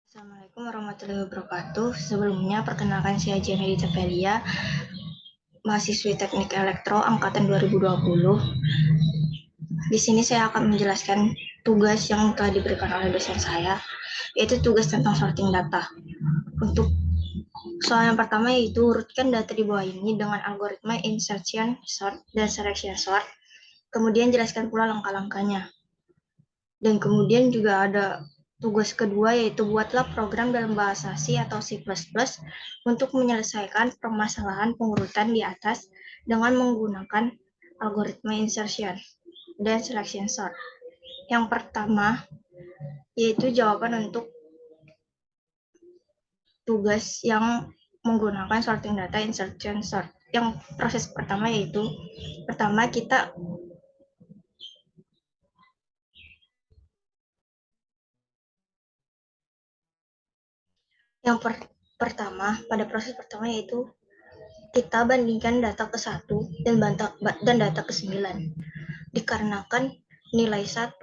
Assalamualaikum warahmatullahi wabarakatuh. Sebelumnya, perkenalkan saya Jenny Tepelia, mahasiswi Teknik Elektro angkatan 2020. Di sini saya akan menjelaskan tugas yang telah diberikan oleh dosen saya, yaitu tugas tentang sorting data. Untuk soal yang pertama yaitu urutkan data di bawah ini dengan algoritma insertion, sort, dan selection sort. Kemudian jelaskan pula langkah-langkahnya. Dan kemudian juga ada tugas kedua yaitu buatlah program dalam bahasa C atau C++ untuk menyelesaikan permasalahan pengurutan di atas dengan menggunakan algoritma insertion dan selection sort. Yang pertama yaitu jawaban untuk tugas yang menggunakan sorting data insertion sort. Yang proses pertama yaitu kita Yang pertama, pada proses pertama yaitu kita bandingkan data ke-1 dan data ke-9. Dikarenakan nilai 1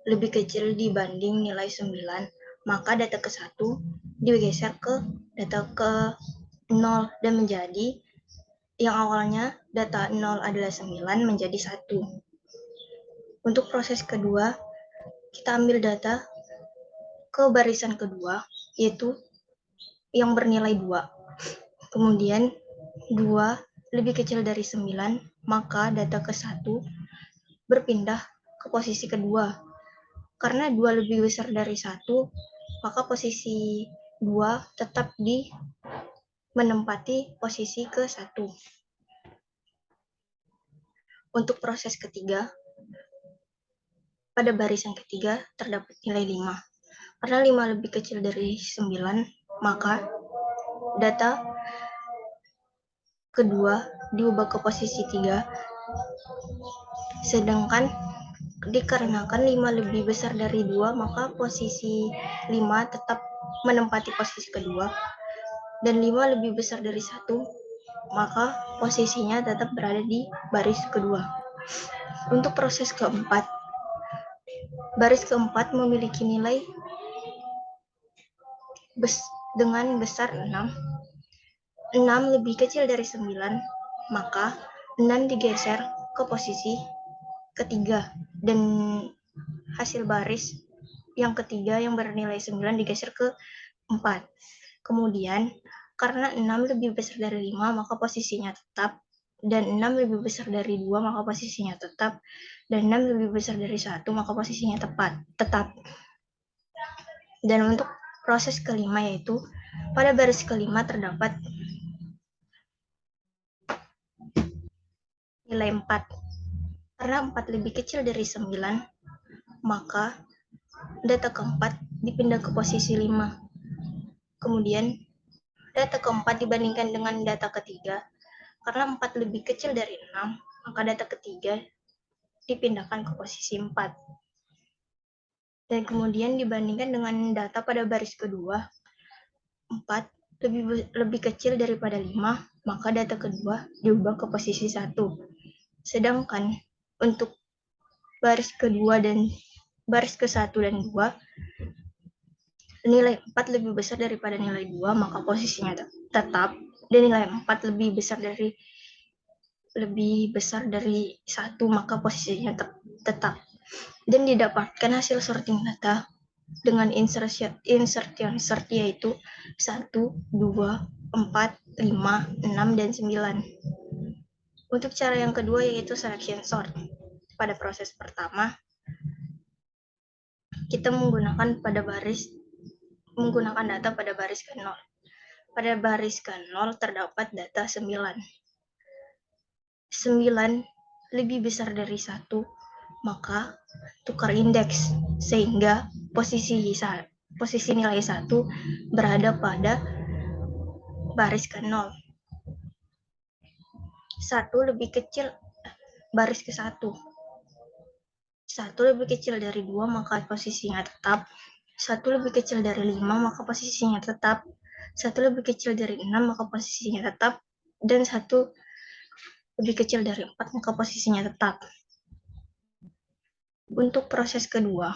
lebih kecil dibanding nilai 9, maka data ke-1 digeser ke data ke-0 dan menjadi yang awalnya data 0 adalah 9 menjadi 1. Untuk proses kedua, kita ambil data ke barisan kedua, yaitu yang bernilai 2. Kemudian 2 lebih kecil dari 9, maka data ke-1 berpindah ke posisi kedua. Karena 2 lebih besar dari 1, maka posisi 2 tetap menempati posisi ke-1. Untuk proses ketiga, pada barisan ketiga terdapat nilai 5. Karena 5 lebih kecil dari 9, maka data kedua diubah ke posisi 3. Sedangkan dikarenakan 5 lebih besar dari 2, maka posisi 5 tetap menempati posisi kedua. Dan 5 lebih besar dari 1, maka posisinya tetap berada di baris kedua. Untuk proses keempat, baris keempat memiliki nilai dengan besar 6. 6 lebih kecil dari 9, maka 6 digeser ke posisi ketiga. Dan hasil baris yang ketiga yang bernilai 9 digeser ke 4. Kemudian, karena 6 lebih besar dari 5, maka posisinya tetap. Dan 6 lebih besar dari 2, maka posisinya tetap. Dan 6 lebih besar dari 1, maka posisinya tetap. Dan untuk proses kelima yaitu, pada baris kelima terdapat nilai 4. Karena 4 lebih kecil dari 9, maka data keempat dipindah ke posisi 5. Kemudian, data keempat dibandingkan dengan data ketiga. Karena 4 lebih kecil dari 6, maka data ketiga dipindahkan ke posisi 4. Dan kemudian dibandingkan dengan data pada baris kedua, 4 lebih kecil daripada 5, maka data kedua diubah ke posisi 1. Sedangkan untuk baris kedua dan baris ke-1 dan 2, nilai 4 lebih besar daripada nilai 2, maka posisinya tetap. Dan nilai 4 lebih besar dari 1, maka posisinya tetap. Dan didapatkan hasil sorting data dengan insertion sort yaitu 1, 2, 4, 5, 6, dan 9. Untuk cara yang kedua yaitu selection sort. Pada proses pertama, kita menggunakan data pada baris ke-0. Pada baris ke-0 terdapat data 9. 9 lebih besar dari 1, maka tukar indeks sehingga posisi nilai 1 berada pada baris ke-0. 1 lebih kecil baris ke-1. 1 lebih kecil dari 2, maka posisinya tetap. 1 lebih kecil dari 5, maka posisinya tetap. 1 lebih kecil dari 6, maka posisinya tetap. Dan 1 lebih kecil dari 4, maka posisinya tetap. Untuk proses kedua,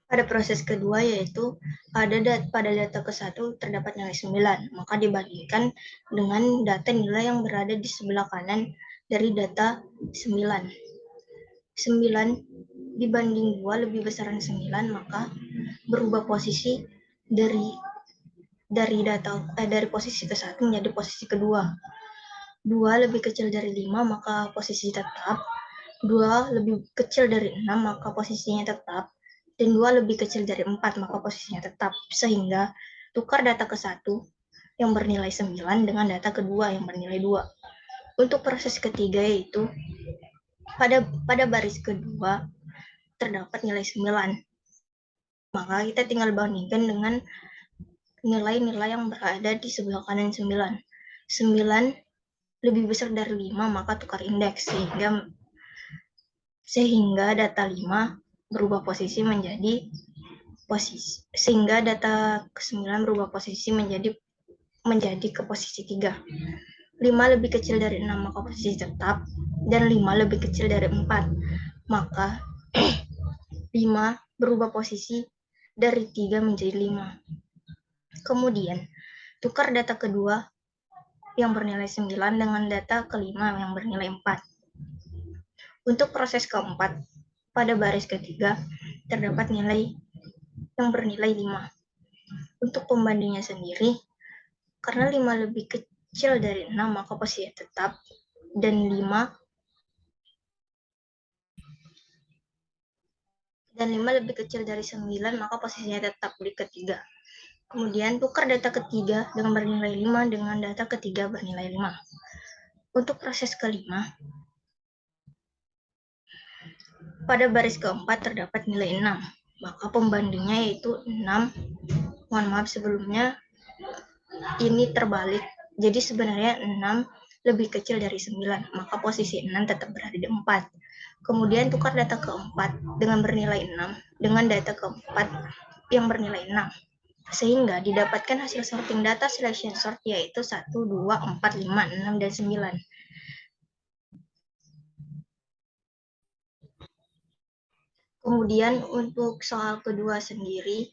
Pada proses kedua yaitu pada data ke-1 terdapat nilai 9, maka dibandingkan dengan data nilai yang berada di sebelah kanan dari data 9. 9 dibanding 2 lebih besar dari 9, maka berubah posisi dari posisi ke-1 menjadi posisi kedua. 2 lebih kecil dari 5, maka posisi tetap. 2 lebih kecil dari 6, maka posisinya tetap. Dan 2 lebih kecil dari 4, maka posisinya tetap. Sehingga tukar data ke-1 yang bernilai 9 dengan data kedua yang bernilai 2. Untuk proses ketiga yaitu pada baris kedua terdapat nilai 9. Maka kita tinggal bandingkan dengan nilai-nilai yang berada di sebelah kanan 9. 9 lebih besar dari 5, maka tukar indeks sehingga data 5 berubah posisi menjadi sehingga data ke-9 berubah posisi menjadi ke posisi 3. 5 lebih kecil dari 6, maka posisi tetap, dan 5 lebih kecil dari 4, maka 5 berubah posisi dari 3 menjadi 5. Kemudian, tukar data kedua yang bernilai 9 dengan data kelima yang bernilai 4. Untuk proses keempat, pada baris ketiga terdapat nilai yang bernilai 5. Untuk pembandingnya sendiri, karena 5 lebih kecil dari 6, maka posisi tetap, dan 5 lebih kecil dari 9, maka posisinya tetap di ketiga. Kemudian tukar data ketiga dengan bernilai 5 dengan data ketiga bernilai 5. Untuk proses kelima, pada baris keempat terdapat nilai 6, maka pembandingnya yaitu 6. Mohon maaf sebelumnya ini terbalik. Jadi sebenarnya 6 lebih kecil dari 9, maka posisi 6 tetap berada di 4. Kemudian tukar data keempat dengan bernilai 6 dengan data keempat yang bernilai 6. Sehingga didapatkan hasil sorting data selection sort yaitu 1, 2, 4, 5, 6, dan 9. Kemudian untuk soal kedua sendiri,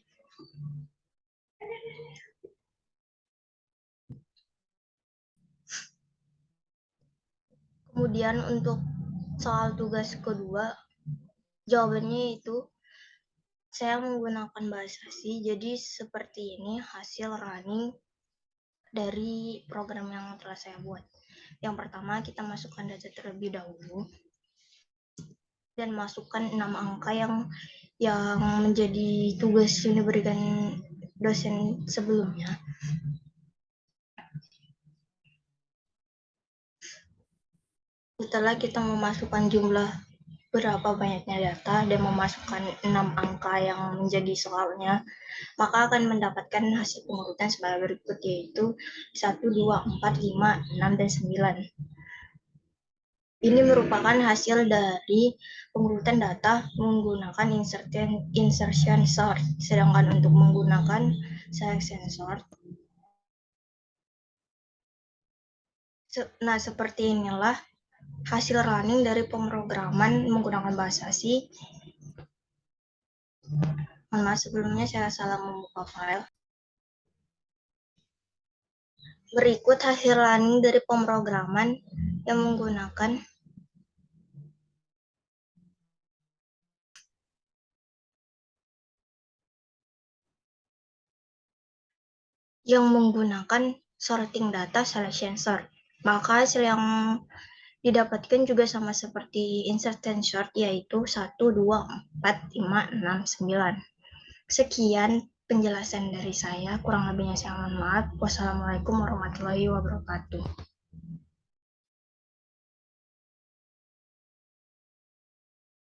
kemudian untuk soal tugas kedua, jawabannya itu saya menggunakan bahasa-basi. Jadi seperti ini hasil running dari program yang telah saya buat. Yang pertama kita masukkan data terlebih dahulu dan masukkan 6 angka yang menjadi tugas yang diberikan dosen sebelumnya. Setelah kita memasukkan jumlah berapa banyaknya data dan memasukkan 6 angka yang menjadi soalnya, maka akan mendapatkan hasil pengurutan sebagai berikut, yaitu 1, 2, 4, 5, 6, dan 9. Ini merupakan hasil dari pengurutan data menggunakan insertion sort. Sedangkan untuk menggunakan selection sort, nah seperti inilah hasil running dari pemrograman menggunakan bahasa C. Maaf sebelumnya saya salah membuka file. Berikut hasil running dari pemrograman yang menggunakan sorting data selection sort. Maka hasil yang didapatkan juga sama seperti insertion sort, yaitu 1, 2, 4, 5, 6, 9. Sekian penjelasan dari saya, kurang lebihnya saya mohon maaf. Wassalamualaikum warahmatullahi wabarakatuh.